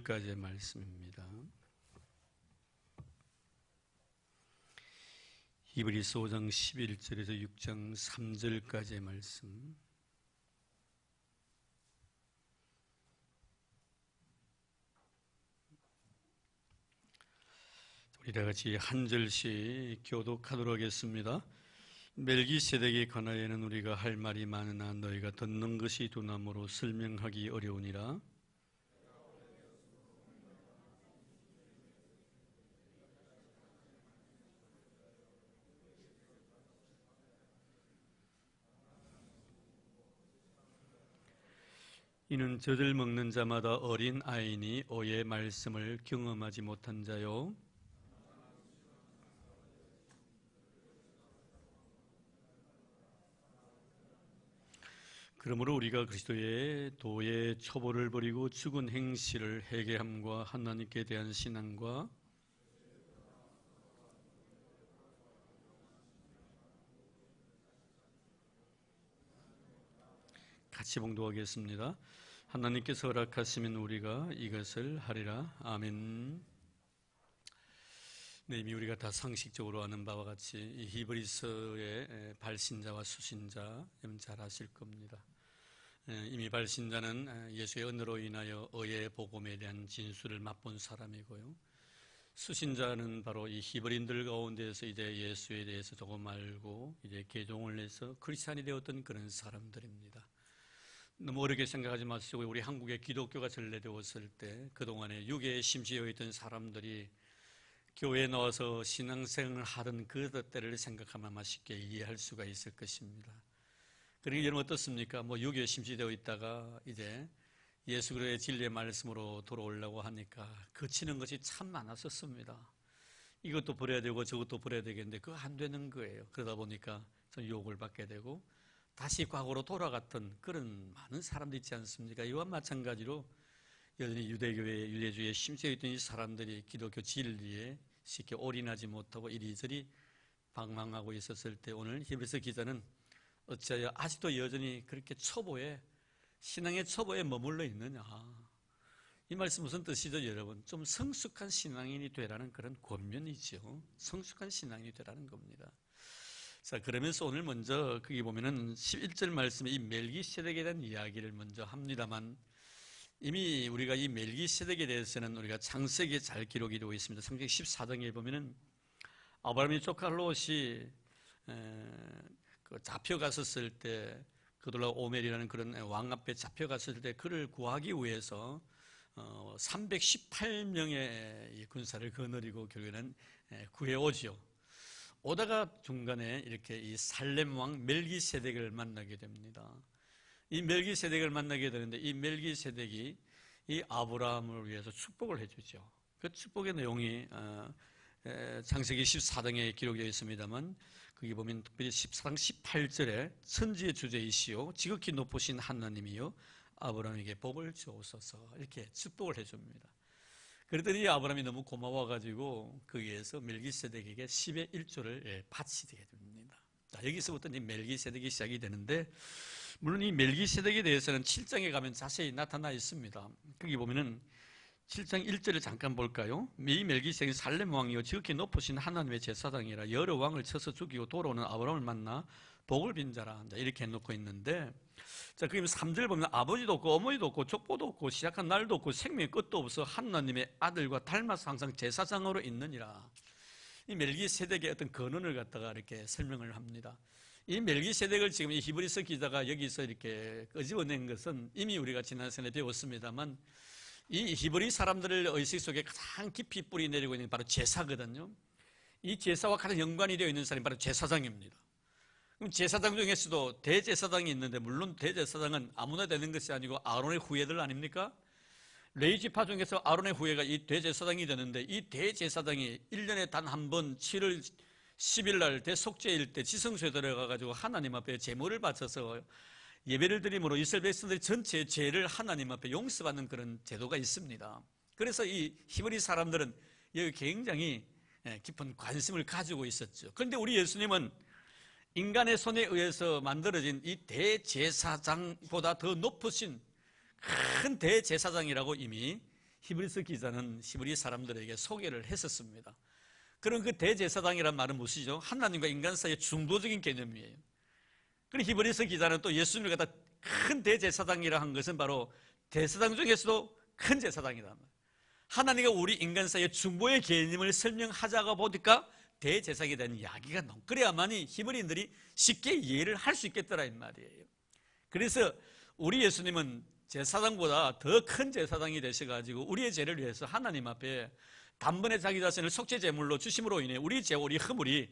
까지의 말씀입니다. 히브리서 5장 11절에서 6장 3절까지의 말씀. 우리 다 같이 한 절씩 교독하도록 하겠습니다. 멜기세덱에 관하여는 우리가 할 말이 많으나 너희가 듣는 것이 두나무로 설명하기 어려우니라. 이는 젖을 먹는 자마다 어린 아이니 오의 말씀을 경험하지 못한 자요. 그러므로 우리가 그리스도의 도의 초보를 버리고 죽은 행실을 회개함과 하나님께 대한 신앙과 같이 봉독하겠습니다. 하나님께서 허락하시면 우리가 이것을 하리라. 아멘. 네, 이미 우리가 다 상식적으로 아는 바와 같이 이 히브리서의 발신자와 수신자 잘 아실 겁니다. 이미 발신자는 예수의 은혜로 인하여 의의 복음에 대한 진술을 맛본 사람이고요. 수신자는 바로 이 히브리인들 가운데서 이제 예수에 대해서 조금 알고 이제 개종을 해서 크리스찬이 되었던 그런 사람들입니다. 너무 어렵게 생각하지 마시고 우리 한국에 기독교가 전래되었을 때 그동안에 유괴에 심취해 있던 사람들이 교회에 나와서 신앙생활을 하던 그 때를 생각하면 아마 쉽게 이해할 수가 있을 것입니다. 그러니까 여러분 어떻습니까? 유괴에 심취되어 있다가 이제 예수 그리스도의 진리의 말씀으로 돌아오려고 하니까 거치는 것이 참 많았었습니다. 이것도 버려야 되고 저것도 버려야 되겠는데 그거 안 되는 거예요. 그러다 보니까 좀 유혹을 받게 되고 다시 과거로 돌아갔던 그런 많은 사람들 있지 않습니까? 이와 마찬가지로 여전히 유대교회, 유대주의에 심취해 있던 이 사람들이 기독교 진리에 쉽게 올인하지 못하고 이리저리 방황하고 있었을 때 오늘 히브리서 기자는 어찌하여 아직도 여전히 그렇게 초보에 신앙의 초보에 머물러 있느냐. 이 말씀 무슨 뜻이죠, 여러분? 좀 성숙한 신앙인이 되라는 그런 권면이죠. 성숙한 신앙인이 되라는 겁니다. 자, 그러면서 오늘 먼저 거기 보면은 11절 말씀에 이 멜기세덱에 대한 이야기를 먼저 합니다만 이미 우리가 이 멜기세덱에 대해서는 우리가 창세기에 잘 기록이 되고 있습니다. 창세기 14장에 보면은 아브라함의 조카 롯이 잡혀갔었을 때 그돌라 오멜이라는 그런 왕 앞에 잡혀갔을 때 그를 구하기 위해서 318명의 군사를 거느리고 결국에는 구해오지요. 오다가 중간에 이렇게 이 살렘 왕 멜기세덱을 만나게 됩니다. 이 멜기세덱을 만나게 되는데 이 멜기세덱이 이 아브라함을 위해서 축복을 해주죠. 그 축복의 내용이 창세기 14장에 기록되어 있습니다만 거기 보면 특별히 14장 18절에 천지의 주제이시오 지극히 높으신 하나님이요 아브라함에게 복을 주옵소서 이렇게 축복을 해줍니다. 그랬더니 아브라함이 너무 고마워가지고 거기에서 멜기세덱에게 10의 1조를 바치게 됩니다. 자, 여기서부터 이 멜기세덱이 시작이 되는데 물론 이 멜기세덱에 대해서는 7장에 가면 자세히 나타나 있습니다. 거기 보면은 7장 1절을 잠깐 볼까요? 이 멜기세덱은 살렘 왕이요 지극히 높으신 하나님의 제사장이라 여러 왕을 쳐서 죽이고 돌아오는 아브라함을 만나 복을 빈 자라 이렇게 해놓고 있는데 자, 그럼 3절 보면 아버지도 없고 어머니도 없고 족보도 없고 시작한 날도 없고 생명의 끝도 없어 하나님의 아들과 닮아서 항상 제사장으로 있느니라. 이 멜기세덱의 어떤 근원을 갖다가 이렇게 설명을 합니다. 이 멜기세덱을 지금 이 히브리서 기자가 여기서 이렇게 끄집어낸 것은 이미 우리가 지난 시간에 배웠습니다만 이 히브리 사람들의 의식 속에 가장 깊이 뿌리 내리고 있는 게 바로 제사거든요. 이 제사와 가장 연관이 되어 있는 사람이 바로 제사장입니다. 그럼 제사장 중에서도 대제사장이 있는데 물론 대제사장은 아무나 되는 것이 아니고 아론의 후예들 아닙니까? 레위지파 중에서 아론의 후예가 이 대제사장이 되는데 이 대제사장이 1년에 단 한 번 7월 10일 날 대속죄일 때 지성소에 들어가가지고 하나님 앞에 제물을 바쳐서 예배를 드림으로 이스라엘 백성들이 전체의 죄를 하나님 앞에 용서받는 그런 제도가 있습니다. 그래서 이 히브리 사람들은 여기 굉장히 깊은 관심을 가지고 있었죠. 그런데 우리 예수님은 인간의 손에 의해서 만들어진 이 대제사장보다 더 높으신 큰 대제사장이라고 이미 히브리서 기자는 히브리 사람들에게 소개를 했었습니다. 그럼 그 대제사장이란 말은 무엇이죠? 하나님과 인간 사이의 중도적인 개념이에요. 그리고 히브리서 기자는 또 예수님을 갖다 큰 대제사장이라 한 것은 바로 대제사장 중에서도 큰 제사장이다. 하나님과 우리 인간 사이의 중보의 개념을 설명하자가 보니까 대제사장에 대한 이야기가 너무 그래야만이 히브리인들이 쉽게 이해를 할 수 있겠더라 이 말이에요. 그래서 우리 예수님은 제사장보다 더 큰 제사장이 되셔가지고 우리의 죄를 위해서 하나님 앞에 단번에 자기 자신을 속죄제물로 주심으로 인해 우리 죄와 우리 허물이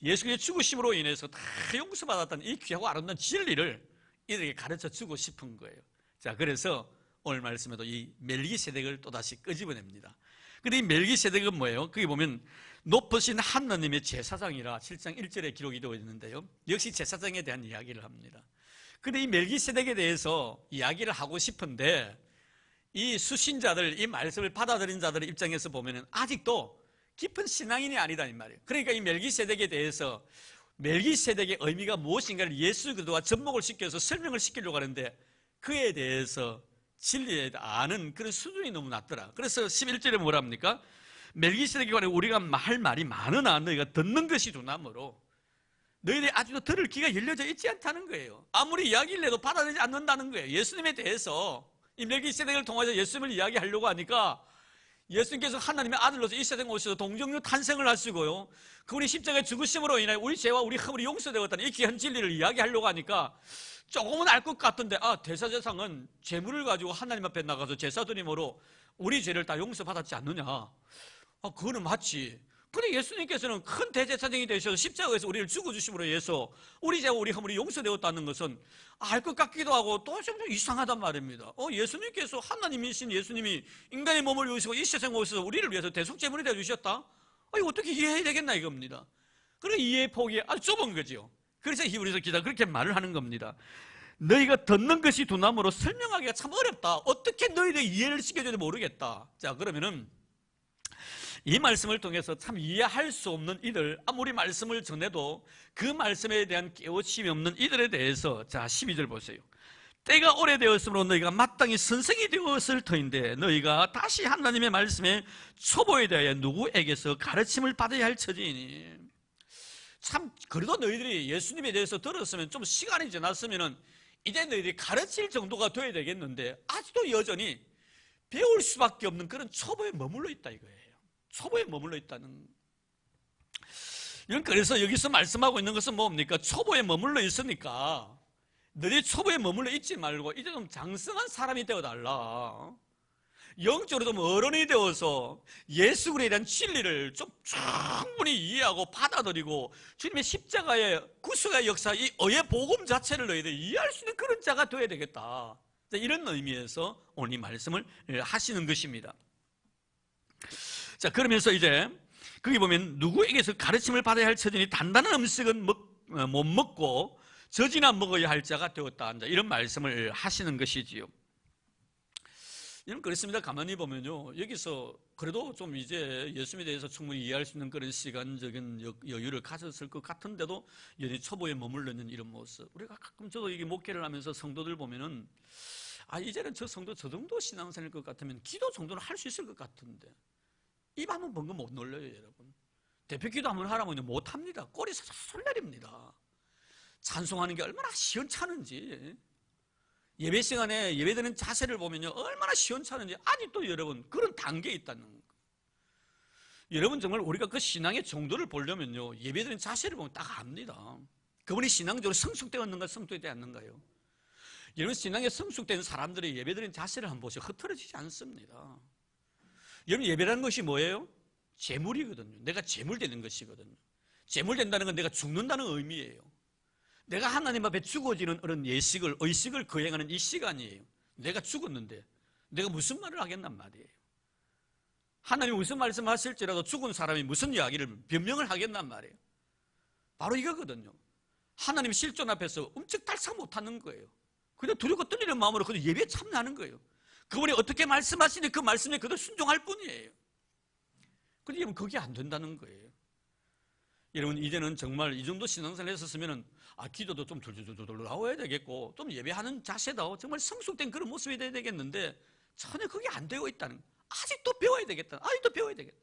예수의 죽으심으로 인해서 다 용서받았다는 이 귀하고 아름다운 진리를 이들에게 가르쳐 주고 싶은 거예요. 자, 그래서 오늘 말씀에도 이 멜기세덱을 또다시 끄집어냅니다. 근데 이 멜기세덱은 뭐예요? 거기 보면 높으신 하나님의 제사장이라 7장 1절에 기록이 되어 있는데요, 역시 제사장에 대한 이야기를 합니다. 근데 이 멜기세덱에 대해서 이야기를 하고 싶은데 이 수신자들, 이 말씀을 받아들인 자들의 입장에서 보면 아직도 깊은 신앙인이 아니다 이 말이에요. 그러니까 이 멜기세덱에 대해서 멜기세덱의 의미가 무엇인가를 예수 그리스도와 접목을 시켜서 설명을 시키려고 하는데 그에 대해서 진리에 아는 그런 수준이 너무 낮더라. 그래서 11절에 뭐라 합니까? 멜기세덱에 관해 우리가 할 말이 많으나 너희가 듣는 것이 두나무로 너희들이 아직도 들을 귀가 열려져 있지 않다는 거예요. 아무리 이야기를 해도 받아들이지 않는다는 거예요. 예수님에 대해서 이 멜기세덱을 통해서 예수님을 이야기하려고 하니까 예수님께서 하나님의 아들로서 이 세상에 오셔서 동정녀 탄생을 하시고요, 그분이 십자가의 죽으심으로 인하여 우리 죄와 우리 허물이 용서되었다는 이 귀한 진리를 이야기하려고 하니까 조금은 알 것 같은데, 대사제사장은 재물을 가지고 하나님 앞에 나가서 제사드림으로 우리 죄를 다 용서받았지 않느냐, 그거는 맞지. 근데 예수님께서는 큰 대제사장이 되셔서 십자가에서 우리를 죽어주심으로 해서 우리 죄와 우리 허물이 용서되었다는 것은 알 것 같기도 하고 또 좀 이상하단 말입니다. 예수님께서 하나님이신 예수님이 인간의 몸을 입으시고 이 세상에 오셔서 우리를 위해서 대속제물이 되어주셨다? 이거 어떻게 이해해야 되겠나 이겁니다. 그러니까 이해의 폭이 아주 좁은 거죠. 그래서 히브리서 기자 그렇게 말을 하는 겁니다. 너희가 듣는 것이 두나무로 설명하기가 참 어렵다. 어떻게 너희들 이해를 시켜줘야 될지 모르겠다. 자, 그러면은 이 말씀을 통해서 참 이해할 수 없는 이들, 아무리 말씀을 전해도 그 말씀에 대한 깨우침이 없는 이들에 대해서, 자 12절 보세요. 때가 오래되었으므로 너희가 마땅히 선생이 되었을 터인데 너희가 다시 하나님의 말씀에 초보에 대하여 누구에게서 가르침을 받아야 할 처지이니. 참 그래도 너희들이 예수님에 대해서 들었으면 좀 시간이 지났으면 이제 너희들이 가르칠 정도가 돼야 되겠는데 아직도 여전히 배울 수밖에 없는 그런 초보에 머물러 있다 이거예요. 초보에 머물러 있다는. 그래서 여기서 말씀하고 있는 것은 뭡니까? 초보에 머물러 있으니까 너희 초보에 머물러 있지 말고 이제 좀 장성한 사람이 되어달라. 영적으로 좀 어른이 되어서 예수 그리스도에 대한 진리를 좀 충분히 이해하고 받아들이고 주님의 십자가의 구속의 역사, 이 의의 복음 자체를 너희들이 이해할 수 있는 그런 자가 되어야 되겠다. 이런 의미에서 오늘 이 말씀을 하시는 것입니다. 자, 그러면서 이제 거기 보면 누구에게서 가르침을 받아야 할 처지니 단단한 음식은 못 먹고 젖이나 먹어야 할 자가 되었다. 이런 말씀을 하시는 것이지요. 여러분 그렇습니다. 가만히 보면요, 여기서 그래도 좀 이제 예수님에 대해서 충분히 이해할 수 있는 그런 시간적인 여유를 가졌을 것 같은데도 여전히 초보에 머물러 있는 이런 모습. 우리가 가끔 저도 이게 목회를 하면서 성도들 보면은 이제는 저 성도 저 정도 신앙생일 것 같으면 기도 정도는 할 수 있을 것 같은데 입 한번 번거 못 놀려요. 여러분 대표 기도 한번 하라면 못합니다. 꼬리 솔솔 내립니다. 찬송하는 게 얼마나 시원찮은지, 예배 시간에 예배드리는 자세를 보면요 얼마나 시원찮은지 아직도 여러분 그런 단계에 있다는 거. 여러분 정말 우리가 그 신앙의 정도를 보려면요 예배드리는 자세를 보면 딱 압니다. 그분이 신앙적으로 성숙되었는가 성숙되지 않는가요? 여러분 신앙에 성숙된 사람들이 예배드리는 자세를 한번 보세요. 흐트러지지 않습니다. 여러분 예배라는 것이 뭐예요? 재물이거든요. 내가 재물되는 것이거든요. 재물된다는 건 내가 죽는다는 의미예요. 내가 하나님 앞에 죽어지는 그런 예식을, 의식을 거행하는 이 시간이에요. 내가 죽었는데 내가 무슨 말을 하겠단 말이에요. 하나님이 무슨 말씀하실지라도 죽은 사람이 무슨 이야기를 변명을 하겠단 말이에요. 바로 이거거든요. 하나님 실존 앞에서 움찔달싹 못하는 거예요. 그냥 두렵고 떨리는 마음으로 그냥 예배에 참여하는 거예요. 그분이 어떻게 말씀하시니 그 말씀에 그대로 순종할 뿐이에요. 근데 여러분 그게 안 된다는 거예요. 여러분 이제는 정말 이 정도 신앙생활을 했었으면 기도도 좀 둘둘둘둘 나와야 되겠고 좀 예배하는 자세도 정말 성숙된 그런 모습이 돼야 되겠는데 전혀 그게 안 되고 있다는 거예요. 아직도 배워야 되겠다. 아직도 배워야 되겠다.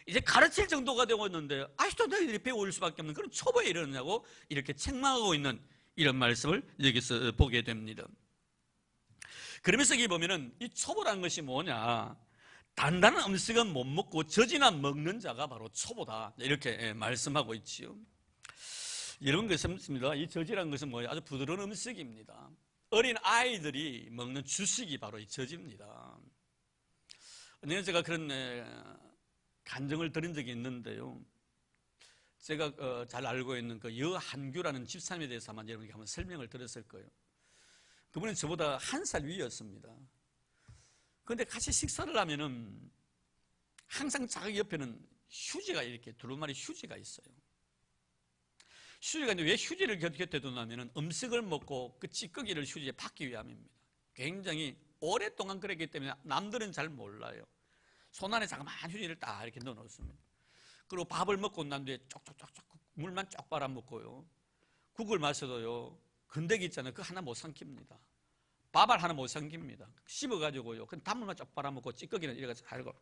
이제 가르칠 정도가 되고 있는데 아직도 너희들이 배울 수밖에 없는 그런 초보에 이르느냐고 이렇게 책망하고 있는 이런 말씀을 여기서 보게 됩니다. 그러면서 여기 보면은 이 초보라는 것이 뭐냐, 단단한 음식은 못 먹고 젖이나 먹는 자가 바로 초보다, 이렇게 말씀하고 있지요. 이런 것입니다. 이 젖이라는 것은 뭐예요? 아주 부드러운 음식입니다. 어린 아이들이 먹는 주식이 바로 이 젖입니다. 언젠가 제가 그런 간증을 들은 적이 있는데요. 제가 잘 알고 있는 그 여한규라는 집사님에 대해서 아마 여러분께 한번 설명을 드렸을 거예요. 그분은 저보다 1살 위였습니다. 그런데 같이 식사를 하면은 항상 자기 옆에는 휴지가 이렇게 두루마리 휴지가 있어요. 휴지가 있는데 왜 휴지를 곁에 두냐면은 음식을 먹고 그 찌꺼기를 휴지에 받기 위함입니다. 굉장히 오랫동안 그랬기 때문에 남들은 잘 몰라요. 손 안에 자그마한 휴지를 딱 이렇게 넣어 놓습니다. 그리고 밥을 먹고 난 뒤에 쪽쪽쪽쪽 물만 쪽 빨아 먹고요. 국을 마셔도요, 건더기 있잖아요. 그거 하나 못 삼킵니다. 밥알 하나 못 삼깁니다. 씹어가지고요, 그 단물만 쪽 빨아 먹고 찌꺼기는 이렇게 살고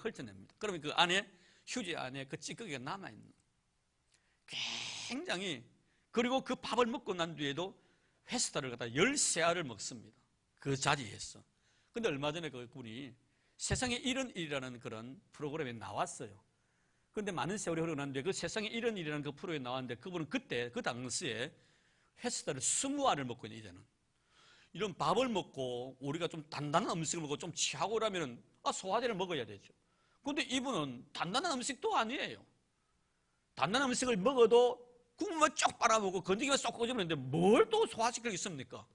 헐쳐냅니다. 그러면 그 안에, 휴지 안에 그 찌꺼기가 남아있는, 굉장히, 그리고 그 밥을 먹고 난 뒤에도 회스타를 갖다 13알을 먹습니다. 그 자리에서. 근데 얼마 전에 그 분이 세상에 이런 일이라는 그런 프로그램에 나왔어요. 그런데 많은 세월이 흐르고 난 뒤에 그 세상에 이런 일이라는 그 프로그램에 나왔는데 그분은 그때, 그 당시에 회스타를 20알을 먹고 있는, 이제는. 이런 밥을 먹고 우리가 좀 단단한 음식을 먹고 좀 취하고 그러면 소화제를 먹어야 되죠. 그런데 이분은 단단한 음식도 아니에요. 단단한 음식을 먹어도 국물만 쭉 빨아먹고 건더기만 쏙 꺼주는데 뭘 또 소화시킬 게 있습니까?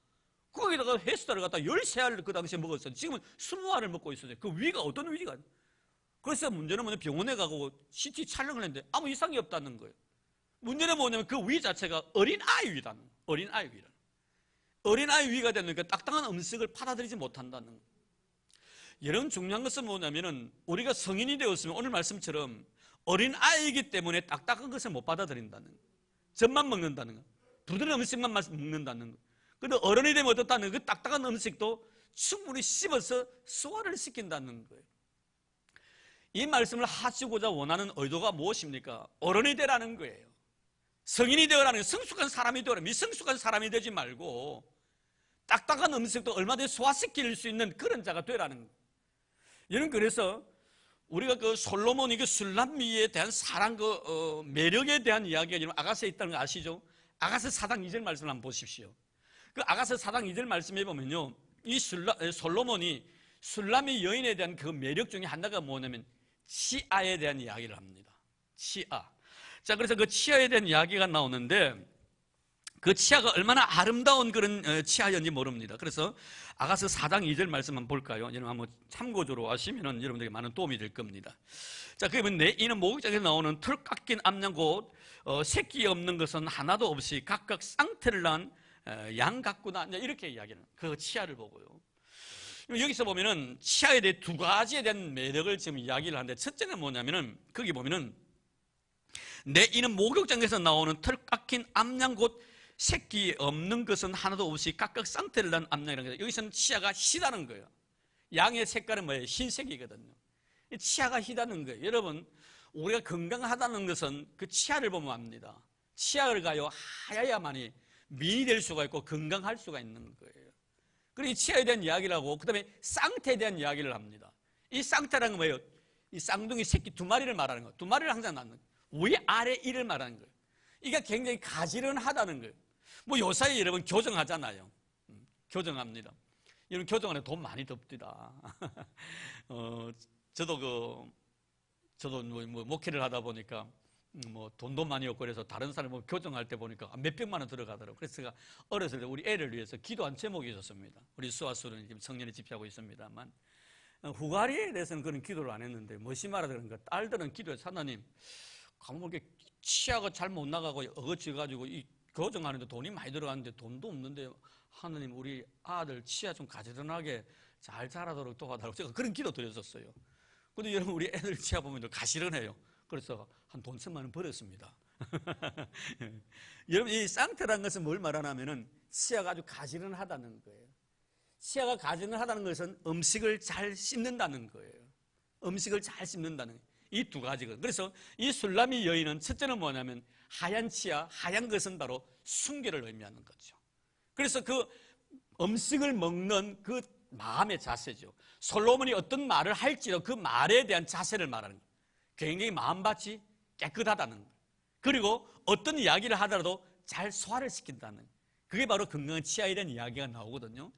거기다가 회스타를 갖다 13알을 그 당시에 먹었어요. 지금은 20알을 먹고 있어요. 그 위가 어떤 위가? 그래서 문제는 뭐냐면 병원에 가고 CT 촬영을 했는데 아무 이상이 없다는 거예요. 문제는 뭐냐면 그 위 자체가 어린아이 위라는 거예요. 어린아이 위라는 거예요. 어린아이 위가 되니까 딱딱한 음식을 받아들이지 못한다는 거예요. 이런 중요한 것은 뭐냐면은 우리가 성인이 되었으면 오늘 말씀처럼 어린아이이기 때문에 딱딱한 것을 못 받아들인다는 거예요. 젖만 먹는다는 거예요. 부드러운 음식만 먹는다는 거예요. 그런데 어른이 되면 어떻다는 거예요? 그 딱딱한 음식도 충분히 씹어서 소화를 시킨다는 거예요. 이 말씀을 하시고자 원하는 의도가 무엇입니까? 어른이 되라는 거예요. 성인이 되어라는 거예요. 성숙한 사람이 되어라. 미성숙한 사람이 되지 말고 딱딱한 음식도 얼마든지 소화시킬 수 있는 그런 자가 되라는 거예요. 여러분, 그래서 우리가 그 솔로몬이 그 술람미에 대한 사랑, 매력에 대한 이야기가 여러분 아가서에 있다는 거 아시죠? 아가서 4장 2절 말씀을 한번 보십시오. 그 아가서 4장 2절 말씀에 보면요, 이 솔로몬이 술람미 여인에 대한 그 매력 중에 하나가 뭐냐면 치아에 대한 이야기를 합니다. 치아. 자, 그래서 그 치아에 대한 이야기가 나오는데 그 치아가 얼마나 아름다운 그런 치아였는지 모릅니다. 그래서 아가서 4장 2절 말씀 한번 볼까요? 여러분 한번 참고적으로 하시면 여러분들에게 많은 도움이 될 겁니다. 자, 그러면 내 이는 목욕장에서 나오는 털 깎인 암양 곧 새끼 없는 것은 하나도 없이 각각 쌍태를 낳은 양 같구나, 이렇게 이야기하는 그 치아를 보고요. 여기서 보면은 치아에 대해 두 가지에 대한 매력을 지금 이야기를 하는데, 첫째는 뭐냐면은 거기 보면은 내 이는 목욕장에서 나오는 털 깎인 암양 곧 새끼 없는 것은 하나도 없이 각각 쌍태를 낳은 암양이라는 거예요. 여기서는 치아가 희다는 거예요. 양의 색깔은 뭐예요? 흰색이거든요. 치아가 희다는 거예요. 여러분, 우리가 건강하다는 것은 그 치아를 보면 압니다. 치아를 가요 하야야만이 미인이 될 수가 있고 건강할 수가 있는 거예요. 그리고 이 치아에 대한 이야기를 하고 그 다음에 쌍태에 대한 이야기를 합니다. 이 쌍태라는 건 뭐예요? 이 쌍둥이 새끼 두 마리를 말하는 거예요. 두 마리를 항상 낳는 거예요. 위, 아래, 이를 말하는 거예요. 이게 굉장히 가지런하다는 거예요. 뭐 요사이 여러분 교정하잖아요. 교정합니다. 여러분 교정하는 돈 많이 듭니다. 저도 뭐 목회를 하다 보니까 뭐 돈도 많이 없고 그래서 다른 사람 뭐 교정할 때 보니까 몇 백만 원 들어가더라고요. 그래서 제가 어렸을 때 우리 애를 위해서 기도한 제목이 있었습니다. 우리 수아수는 지금 청년에 집회하고 있습니다만 후가리에 대해서는 그런 기도를 안 했는데 무엇이 말하다 그런가, 딸들은 기도해서 하나님 가면 이렇게 치아가 잘 못 나가고 어거지가지고 이 교정하는데 돈이 많이 들어가는데 돈도 없는데 하나님 우리 아들 치아 좀 가지런하게 잘 자라도록 도와달라고 제가 그런 기도 드렸었어요. 근데 여러분 우리 애들 치아 보면 가시런해요. 그래서 한 돈 1000만 원 벌었습니다. 여러분 이 쌍태라는 것은 뭘 말하냐면은 치아가 아주 가지런하다는 거예요. 치아가 가증하다는 것은 음식을 잘 씹는다는 거예요. 음식을 잘 씹는다는 거예요. 이 두 가지거든요. 그래서 이 술라미 여인은 첫째는 뭐냐면 하얀 치아, 하얀 것은 바로 순결을 의미하는 거죠. 그래서 그 음식을 먹는 그 마음의 자세죠. 솔로몬이 어떤 말을 할지라도 그 말에 대한 자세를 말하는 거예요. 굉장히 마음밭이 깨끗하다는 거예요. 그리고 어떤 이야기를 하더라도 잘 소화를 시킨다는 거예요. 그게 바로 건강한 치아에 대한 이야기가 나오거든요.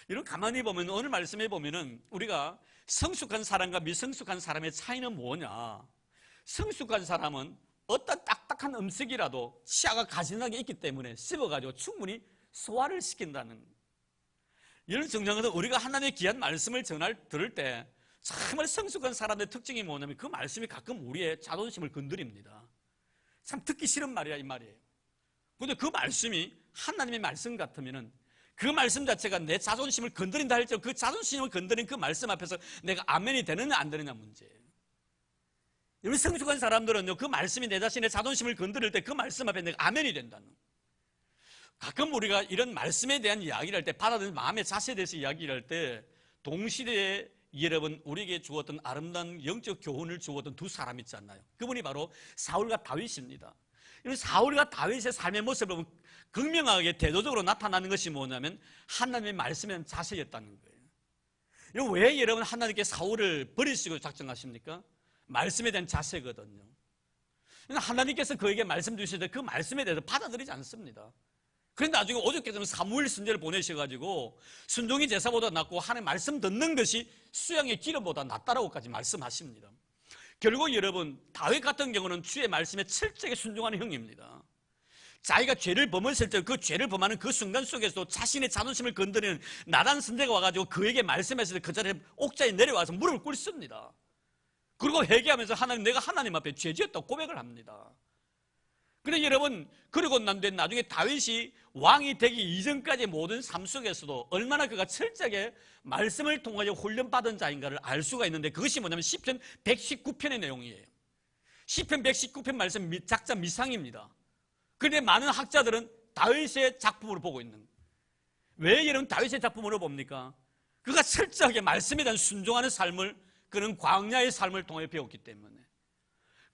이런 가만히 보면 오늘 말씀해 보면은 우리가 성숙한 사람과 미성숙한 사람의 차이는 뭐냐? 성숙한 사람은 어떤 딱딱한 음식이라도 치아가 가진하게 있기 때문에 씹어가지고 충분히 소화를 시킨다는 거예요. 이런 정정은 우리가 하나님의 귀한 말씀을 들을 때 정말 성숙한 사람의 특징이 뭐냐면 그 말씀이 가끔 우리의 자존심을 건드립니다. 참 듣기 싫은 말이야 이 말이에요. 그런데 그 말씀이 하나님의 말씀 같으면은 그 말씀 자체가 내 자존심을 건드린다 할지라도 그 자존심을 건드린 그 말씀 앞에서 내가 아멘이 되느냐 안 되느냐 문제예요. 여러분 성숙한 사람들은요 그 말씀이 내 자신의 자존심을 건드릴 때 그 말씀 앞에 내가 아멘이 된다는 거예요. 가끔 우리가 이런 말씀에 대한 이야기를 할 때 받아들인 마음의 자세에 대해서 이야기를 할 때 동시대에 여러분 우리에게 주었던 아름다운 영적 교훈을 주었던 두 사람 있잖아요. 그분이 바로 사울과 다윗입니다. 이런 사울과 다윗의 삶의 모습을 보면 극명하게 대조적으로 나타나는 것이 뭐냐면 하나님의 말씀에 대한 자세였다는 거예요. 왜 여러분 하나님께 사울을 버리시고 작정하십니까? 말씀에 대한 자세거든요. 하나님께서 그에게 말씀 주실 때 그 말씀에 대해서 받아들이지 않습니다. 그런데 나중에 오죽했으면 사무엘 선지자를 보내셔가지고 순종이 제사보다 낫고 하나님 말씀 듣는 것이 수양의 기름보다 낫다라고까지 말씀하십니다. 결국 여러분 다윗 같은 경우는 주의 말씀에 철저하게 순종하는 형입니다. 자기가 죄를 범했을 때 그 죄를 범하는 그 순간 속에서도 자신의 자존심을 건드리는 나단 선대가 와가지고 그에게 말씀했을 때 그 자리에 옥자에 내려와서 무릎을 꿇습니다. 그리고 회개하면서 하나님 내가 하나님 앞에 죄지었다고 고백을 합니다. 그런데 여러분 그러고 난 뒤에 나중에 다윗이 왕이 되기 이전까지 모든 삶 속에서도 얼마나 그가 철저하게 말씀을 통하여 훈련받은 자인가를 알 수가 있는데 그것이 뭐냐면 시편 119편의 내용이에요. 시편 119편 말씀 작자 미상입니다. 그런데 많은 학자들은 다윗의 작품으로 보고 있는 거예요. 왜 여러분 다윗의 작품으로 봅니까? 그가 철저하게 말씀에 대한 순종하는 삶을 그는 광야의 삶을 통해 배웠기 때문에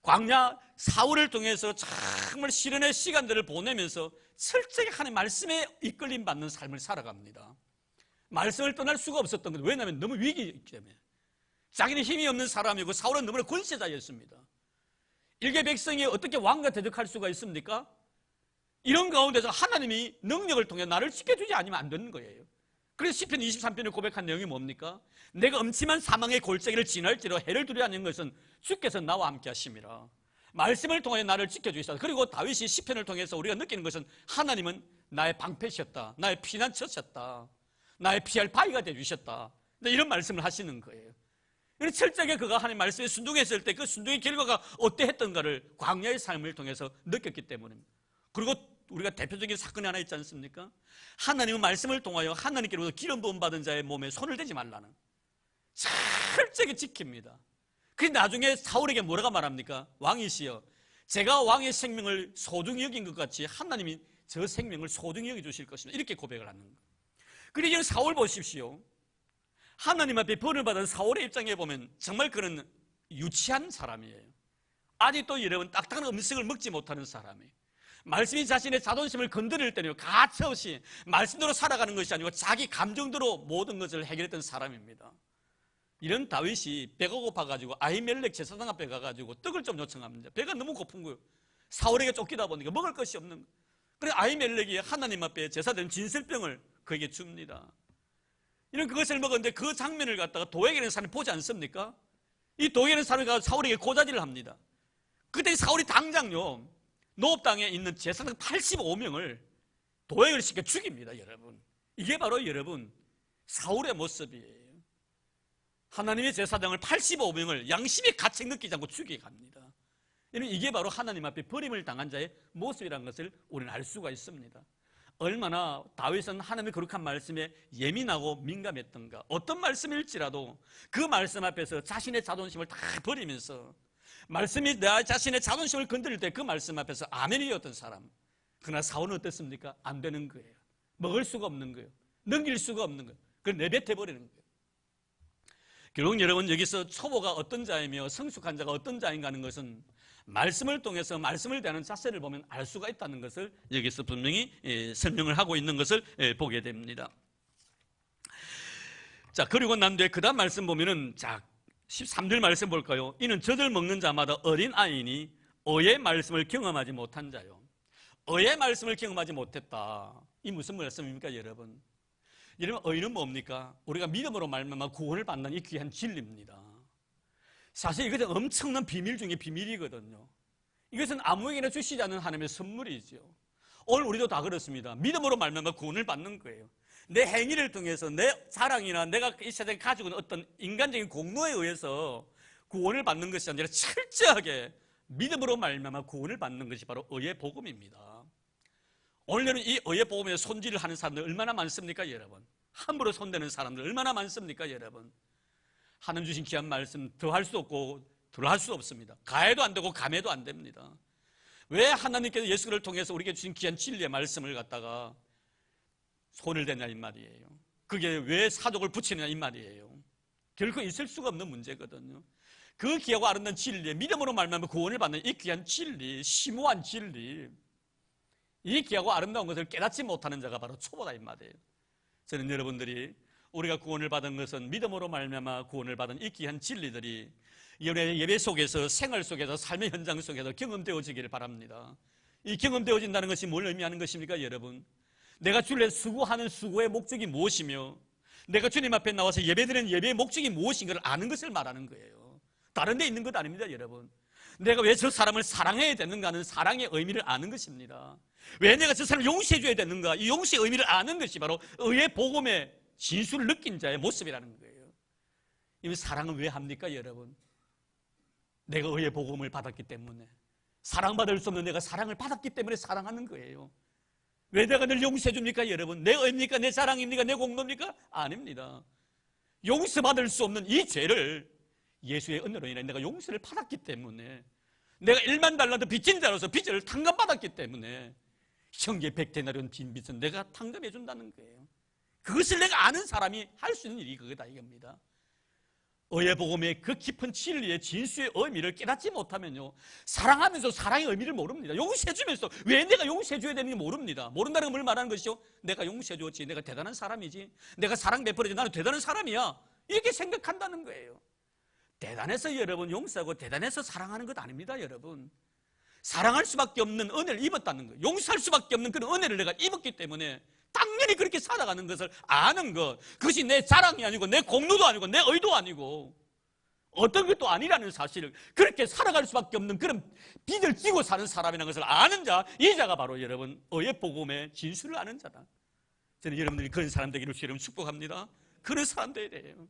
광야 사울을 통해서 정말 시련의 시간들을 보내면서 철저하게 하나님의 말씀에 이끌림 받는 삶을 살아갑니다. 말씀을 떠날 수가 없었던 거예요. 왜냐하면 너무 위기이기 때문에 자기는 힘이 없는 사람이고 사울은 너무나 권세자였습니다. 일개 백성이 어떻게 왕과 대적할 수가 있습니까? 이런 가운데서 하나님이 능력을 통해 나를 지켜주지 않으면 안 되는 거예요. 그래서 시편 23편을 고백한 내용이 뭡니까? 내가 음침한 사망의 골짜기를 지날지로 해를 두려워하는 것은 주께서 나와 함께 하심이라. 말씀을 통해 나를 지켜주시다. 그리고 다윗이 시편을 통해서 우리가 느끼는 것은 하나님은 나의 방패셨다. 나의 피난처셨다. 나의 피할 바위가 되어주셨다. 이런 말씀을 하시는 거예요. 철저하게 그가 하나님 말씀에 순종했을 때 그 순종의 결과가 어떠했던가를 광야의 삶을 통해서 느꼈기 때문입니다. 그리고 우리가 대표적인 사건이 하나 있지 않습니까? 하나님의 말씀을 통하여 하나님께로부터 기름 부음 받은 자의 몸에 손을 대지 말라는 철저하게 지킵니다. 그 나중에 사울에게 뭐라고 말합니까? 왕이시여 제가 왕의 생명을 소중히 여긴 것 같이 하나님이 저 생명을 소중히 여겨주실 것입니다. 이렇게 고백을 하는 거예요. 그리고 사울 보십시오. 하나님 앞에 벌을 받은 사울의 입장에 보면 정말 그는 유치한 사람이에요. 아직도 여러분 딱딱한 음식을 먹지 못하는 사람이에요. 말씀이 자신의 자존심을 건드릴 때는 가차없이 말씀대로 살아가는 것이 아니고 자기 감정대로 모든 것을 해결했던 사람입니다. 이런 다윗이 배가 고파가지고 아히멜렉 제사장 앞에 가가지고 떡을 좀 요청합니다. 배가 너무 고픈 거예요. 사울에게 쫓기다 보니까 먹을 것이 없는 거예요. 그래서 아히멜렉이 하나님 앞에 제사된 진설병을 그에게 줍니다. 이런 그것을 먹었는데 그 장면을 갖다가 도에게는 사람이 보지 않습니까? 이 도에게는 사람이 가서 사울에게 고자질을 합니다. 그때 사울이 당장요 노업 땅에 있는 제사장 85명을 도액을 시켜 죽입니다. 여러분 이게 바로 여러분 사울의 모습이에요. 하나님의 제사장을 85명을 양심의 가책 느끼지 않고 죽여갑니다. 이게 바로 하나님 앞에 버림을 당한 자의 모습이라는 것을 우리는 알 수가 있습니다. 얼마나 다윗은 하나님의 거룩한 말씀에 예민하고 민감했던가. 어떤 말씀일지라도 그 말씀 앞에서 자신의 자존심을 다 버리면서 말씀이 나 자신의 자존심을 건드릴 때 그 말씀 앞에서 아멘이었던 사람. 그러나 사울은 어땠습니까? 안 되는 거예요. 먹을 수가 없는 거예요. 넘길 수가 없는 거예요. 그걸 내뱉어버리는 거예요. 결국 여러분 여기서 초보가 어떤 자이며 성숙한 자가 어떤 자인가 하는 것은 말씀을 통해서 말씀을 대하는 자세를 보면 알 수가 있다는 것을 여기서 분명히 설명을 하고 있는 것을 보게 됩니다. 자, 그리고 난 뒤에 그 다음 말씀 보면은, 자, 13절 말씀 볼까요? 이는 젖을 먹는 자마다 어린 아이니 의의 말씀을 경험하지 못한 자요. 의의 말씀을 경험하지 못했다. 이 무슨 말씀입니까, 여러분? 여러분, 의는 뭡니까? 우리가 믿음으로 말미암아 구원을 받는 이 귀한 진리입니다. 사실 이것은 엄청난 비밀 중에 비밀이거든요. 이것은 아무에게나 주시지 않는 하나님의 선물이죠. 오늘 우리도 다 그렇습니다. 믿음으로 말미암아 구원을 받는 거예요. 내 행위를 통해서 내 자랑이나 내가 이 세상에 가지고 있는 어떤 인간적인 공로에 의해서 구원을 받는 것이 아니라 철저하게 믿음으로 말미암아 구원을 받는 것이 바로 의의 복음입니다. 오늘은 이 의의 복음에 손질을 하는 사람들 얼마나 많습니까, 여러분? 함부로 손대는 사람들 얼마나 많습니까, 여러분? 하나님 주신 귀한 말씀 더할 수 없고 덜할 수 없습니다. 가해도 안 되고 감해도 안 됩니다. 왜 하나님께서 예수를 통해서 우리에게 주신 귀한 진리의 말씀을 갖다가 손을 대냐 이 말이에요. 그게 왜 사족을 붙이느냐 이 말이에요. 결코 있을 수가 없는 문제거든요. 그 귀하고 아름다운 진리에 믿음으로 말미암아 구원을 받는 이 귀한 진리, 심오한 진리, 이 귀하고 아름다운 것을 깨닫지 못하는 자가 바로 초보다 이 말이에요. 저는 여러분들이 우리가 구원을 받은 것은 믿음으로 말미암아 구원을 받은 이 귀한 진리들이 예배 속에서, 생활 속에서, 삶의 현장 속에서 경험되어지기를 바랍니다. 이 경험되어진다는 것이 뭘 의미하는 것입니까, 여러분? 내가 주를 위해 수고하는 수고의 목적이 무엇이며 내가 주님 앞에 나와서 예배드리는 예배의 목적이 무엇인가를 아는 것을 말하는 거예요. 다른 데 있는 것 아닙니다, 여러분. 내가 왜 저 사람을 사랑해야 되는가 하는 사랑의 의미를 아는 것입니다. 왜 내가 저 사람을 용서해 줘야 되는가, 이 용서의 의미를 아는 것이 바로 의의 복음의 진수를 느낀 자의 모습이라는 거예요. 이 사랑은 왜 합니까, 여러분? 내가 의의 복음을 받았기 때문에, 사랑받을 수 없는 내가 사랑을 받았기 때문에 사랑하는 거예요. 왜 내가 늘 용서해 줍니까, 여러분? 내 의입니까? 내 자랑입니까? 내 공로입니까? 아닙니다. 용서받을 수 없는 이 죄를 예수의 은혜로 인해 내가 용서를 받았기 때문에, 내가 1만 달란트 빚진 자로서 빚을 탕감받았기 때문에 형제 100데나리온 진 빚은 내가 탕감해 준다는 거예요. 그것을 내가 아는 사람이 할 수 있는 일이 그거다 이겁니다. 의의 복음의 그 깊은 진리의 진수의 의미를 깨닫지 못하면요, 사랑하면서 사랑의 의미를 모릅니다. 용서해주면서 왜 내가 용서해줘야 되는지 모릅니다. 모른다는 건 뭘 말하는 것이죠? 내가 용서해줬지, 내가 대단한 사람이지, 내가 사랑 베풀어지, 나는 대단한 사람이야, 이렇게 생각한다는 거예요. 대단해서 여러분 용서하고 대단해서 사랑하는 것 아닙니다, 여러분. 사랑할 수밖에 없는 은혜를 입었다는 거예요. 용서할 수밖에 없는 그런 은혜를 내가 입었기 때문에 당연히 그렇게 살아가는 것을 아는 것, 그것이 내 자랑이 아니고 내 공로도 아니고 내 의도 아니고 어떤 것도 아니라는 사실을, 그렇게 살아갈 수밖에 없는 그런 빚을 지고 사는 사람이라는 것을 아는 자, 이 자가 바로 여러분 의의 복음의 진수를 아는 자다. 저는 여러분들이 그런 사람 되기를 주님 축복합니다. 그런 사람들이에요.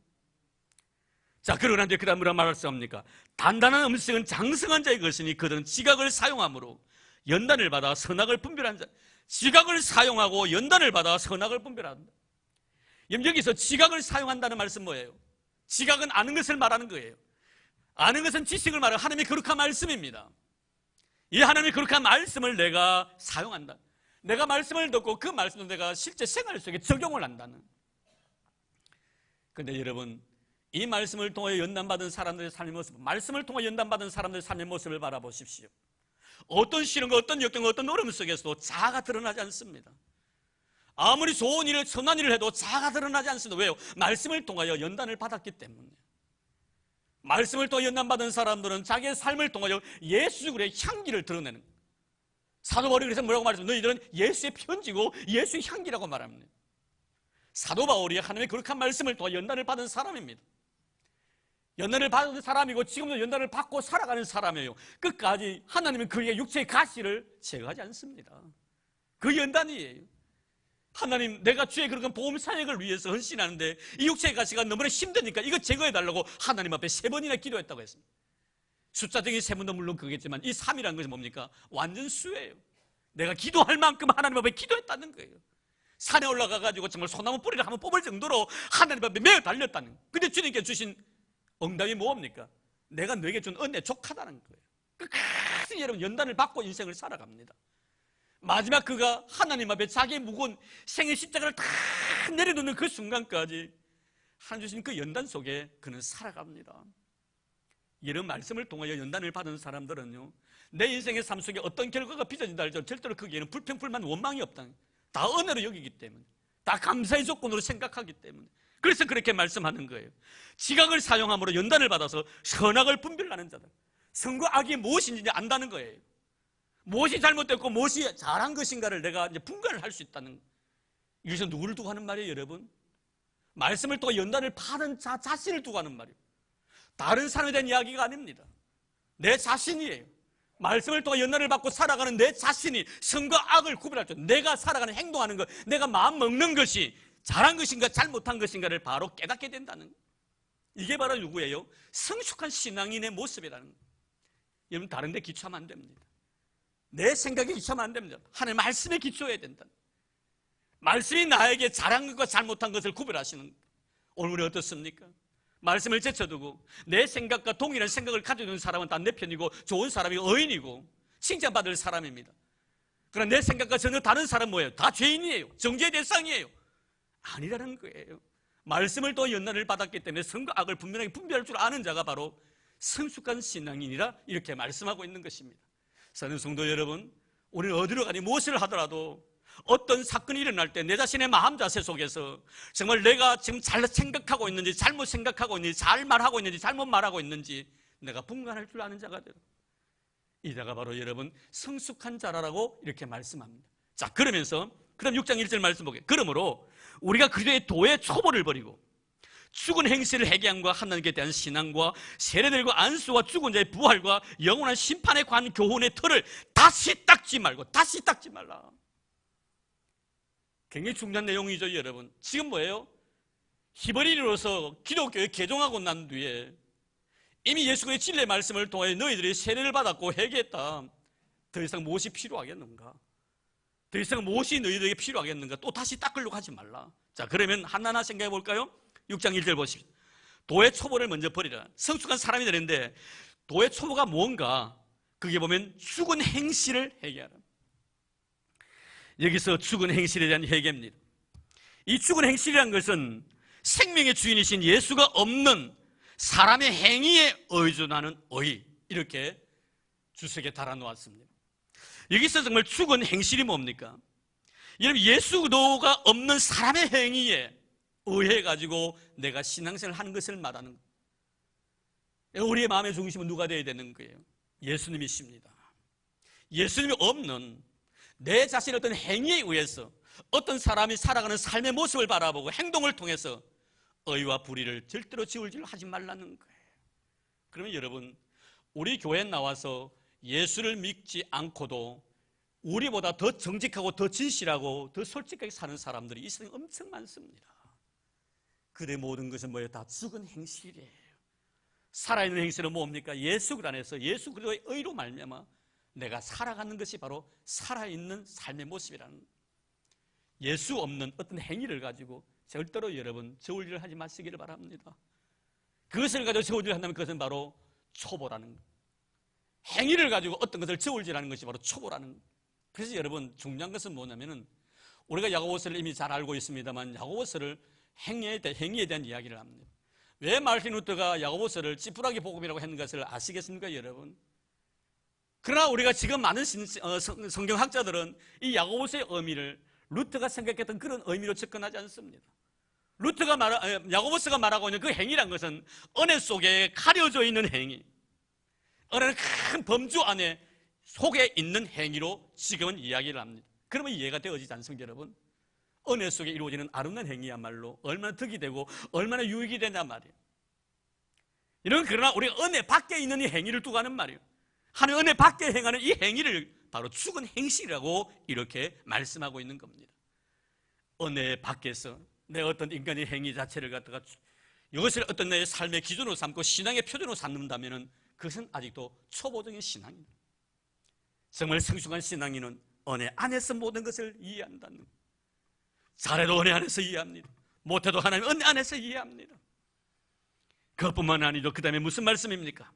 자, 그러고 난 뒤에 그 다음 뭐라 말할 수 합니까? 단단한 음식은 장성한 자의 것이니 그들은 지각을 사용함으로 연단을 받아 선악을 분별한 자. 지각을 사용하고 연단을 받아 선악을 분별한다. 여기서 지각을 사용한다는 말씀 뭐예요? 지각은 아는 것을 말하는 거예요. 아는 것은 지식을 말하는 하나님의 거룩한 말씀입니다. 이 하나님의 거룩한 말씀을 내가 사용한다. 내가 말씀을 듣고 그 말씀을 내가 실제 생활 속에 적용을 한다는. 그런데 여러분, 이 말씀을 통해 연단받은 사람들의 삶의 모습, 말씀을 통해 연단받은 사람들의 삶의 모습을 바라보십시오. 어떤 시련과 어떤 역경과 어떤 어려움 속에서도 자아가 드러나지 않습니다. 아무리 좋은 일을, 선한 일을 해도 자아가 드러나지 않습니다. 왜요? 말씀을 통하여 연단을 받았기 때문에. 말씀을 통해 연단받은 사람들은 자기의 삶을 통하여 예수 그리스도의 향기를 드러내는 거예요. 사도 바울이 그래서 뭐라고 말했습니까? 너희들은 예수의 편지고 예수의 향기라고 말합니다. 사도 바울이 하나님의 거룩한 말씀을 통해 연단을 받은 사람입니다. 연단을 받은 사람이고 지금도 연단을 받고 살아가는 사람이에요. 끝까지 하나님은 그의 육체의 가시를 제거하지 않습니다. 그 연단이에요. 하나님, 내가 주의 그런 복음 사역을 위해서 헌신하는데 이 육체의 가시가 너무나 힘드니까 이거 제거해달라고 하나님 앞에 3번이나 기도했다고 했습니다. 숫자적인 세문도 물론 그겠지만 이 3이라는 것이 뭡니까? 완전 수예요. 내가 기도할 만큼 하나님 앞에 기도했다는 거예요. 산에 올라가가지고 정말 소나무 뿌리를 한번 뽑을 정도로 하나님 앞에 매어 달렸다는 거예요. 근데 주님께 주신 응답이 뭡니까? 내가 너에게 준 은혜 족하다는 거예요. 끝까지 여러분 연단을 받고 인생을 살아갑니다. 마지막 그가 하나님 앞에 자기의 무거운 생의 십자가를 다 다 내려놓는 그 순간까지 하나님 주신 그 연단 속에 그는 살아갑니다. 이런 말씀을 통하여 연단을 받은 사람들은요, 내 인생의 삶 속에 어떤 결과가 빚어진다 할지라도 절대로 거기에는 불평불만 원망이 없다. 다 은혜로 여기기 때문에, 다 감사의 조건으로 생각하기 때문에, 그래서 그렇게 말씀하는 거예요. 지각을 사용함으로 연단을 받아서 선악을 분별하는 자들, 선과 악이 무엇인지 안다는 거예요. 무엇이 잘못됐고 무엇이 잘한 것인가를 내가 이제 분간을 할 수 있다는 거예요. 여기서 누구를 두고 하는 말이에요, 여러분? 말씀을 두고 연단을 받은 자신을 두고 하는 말이에요. 다른 사람에 대한 이야기가 아닙니다. 내 자신이에요. 말씀을 통해 연단을 받고 살아가는 내 자신이 선과 악을 구별할 때, 내가 살아가는 행동하는 것, 내가 마음 먹는 것이 잘한 것인가 잘못한 것인가를 바로 깨닫게 된다는 거예요. 이게 바로 누구예요? 성숙한 신앙인의 모습이라는 거예요. 여러분, 다른 데 기초하면 안 됩니다. 내 생각에 기초하면 안 됩니다. 하나님의 말씀에 기초해야 된다. 말씀이 나에게 잘한 것과 잘못한 것을 구별하시는 거예요. 오늘 우리 어떻습니까? 말씀을 제쳐두고 내 생각과 동일한 생각을 가지고 있는 사람은 다 내 편이고 좋은 사람이 의인이고 칭찬받을 사람입니다. 그러나 내 생각과 전혀 다른 사람은 뭐예요? 다 죄인이에요. 정죄의 대상이에요. 아니라는 거예요. 말씀을 또 연단을 받았기 때문에 선과 악을 분명하게 분별할 줄 아는 자가 바로 성숙한 신앙인이라 이렇게 말씀하고 있는 것입니다. 사랑하는 성도 여러분, 우리는 어디로 가니 무엇을 하더라도 어떤 사건이 일어날 때 내 자신의 마음 자세 속에서 정말 내가 지금 잘 생각하고 있는지 잘못 생각하고 있는지 잘 말하고 있는지 잘못 말하고 있는지 내가 분간할 줄 아는 자가 되라. 이 자가 바로 여러분 성숙한 자라고 이렇게 말씀합니다. 자, 그러면서 그럼 6장 1절 말씀 보게. 그러므로 우리가 그리스도의 도의 초보를 버리고 죽은 행실을 회개함과 하나님께 대한 신앙과 세례들과 안수와 죽은 자의 부활과 영원한 심판에 관한 교훈의 틀을 다시 닦지 말라. 굉장히 중요한 내용이죠, 여러분. 지금 뭐예요? 히브리인으로서 기독교에 개종하고 난 뒤에 이미 예수의 진리의 말씀을 통해 너희들이 세례를 받았고 회개했다. 더 이상 무엇이 필요하겠는가? 더 이상 무엇이 너희들에게 필요하겠는가? 또 다시 닦으려고 하지 말라. 자, 그러면 하나하나 생각해 볼까요? 6장 1절 보십시오. 도의 초보를 먼저 버리라. 성숙한 사람이 되는데 도의 초보가 뭔가? 그게 보면 죽은 행실을 회개하라. 여기서 죽은 행실에 대한 회개입니다. 이 죽은 행실이라는 것은 생명의 주인이신 예수가 없는 사람의 행위에 의존하는 의, 이렇게 주석에 달아놓았습니다. 여기서 정말 죽은 행실이 뭡니까? 여러분, 예수도가 없는 사람의 행위에 의해가지고 내가 신앙생활을 하는 것을 말하는 거예요. 우리의 마음의 중심은 누가 되어야 되는 거예요? 예수님이십니다. 예수님이 없는 내 자신의 어떤 행위에 의해서 어떤 사람이 살아가는 삶의 모습을 바라보고 행동을 통해서 의와 불의를 절대로 지울질 하지 말라는 거예요. 그러면 여러분, 우리 교회에 나와서 예수를 믿지 않고도 우리보다 더 정직하고 더 진실하고 더 솔직하게 사는 사람들이 이 세상에 엄청 많습니다. 그들의 모든 것은 뭐예요? 다 죽은 행실이에요. 살아있는 행실은 뭡니까? 예수 안에서 예수 그리스도의 의로 말미암아 내가 살아가는 것이 바로 살아있는 삶의 모습이라는 거예요. 예수 없는 어떤 행위를 가지고 절대로 여러분 저울질을 하지 마시기를 바랍니다. 그것을 가지고 저울질을 한다면 그것은 바로 초보라는 거예요. 행위를 가지고 어떤 것을 저울질하는 것이 바로 초보라는 거예요. 그래서 여러분 중요한 것은 뭐냐면은 우리가 야고보서를 이미 잘 알고 있습니다만 야고보서를 행위에 대한 이야기를 합니다. 왜 마르틴 루터가 야고보서를 찌푸라기 복음이라고 했는 것을 아시겠습니까, 여러분? 그러나 우리가 지금 많은 성경학자들은 이 야고보서의 의미를 루터가 생각했던 그런 의미로 접근하지 않습니다. 야고보서가 말하고 있는 그 행위란 것은 은혜 속에 가려져 있는 행위, 은혜는 큰 범주 안에 속에 있는 행위로 지금은 이야기를 합니다. 그러면 이해가 되어지지 않습니까, 여러분? 은혜 속에 이루어지는 아름다운 행위야말로 얼마나 덕이 되고 얼마나 유익이 되냐 말이에요. 이런, 그러나 우리가 은혜 밖에 있는 이 행위를 두고 하는 말이에요. 하나님 은혜 밖에 행하는 이 행위를 바로 죽은 행실이라고 이렇게 말씀하고 있는 겁니다. 은혜 밖에서 내 어떤 인간의 행위 자체를 갖다가 이것을 어떤 내 삶의 기준으로 삼고 신앙의 표준으로 삼는다면 그것은 아직도 초보적인 신앙입니다. 정말 성숙한 신앙인은 은혜 안에서 모든 것을 이해한다는 거예요. 잘해도 은혜 안에서 이해합니다. 못해도 하나님 은혜 안에서 이해합니다. 그것뿐만 아니죠. 그 다음에 무슨 말씀입니까?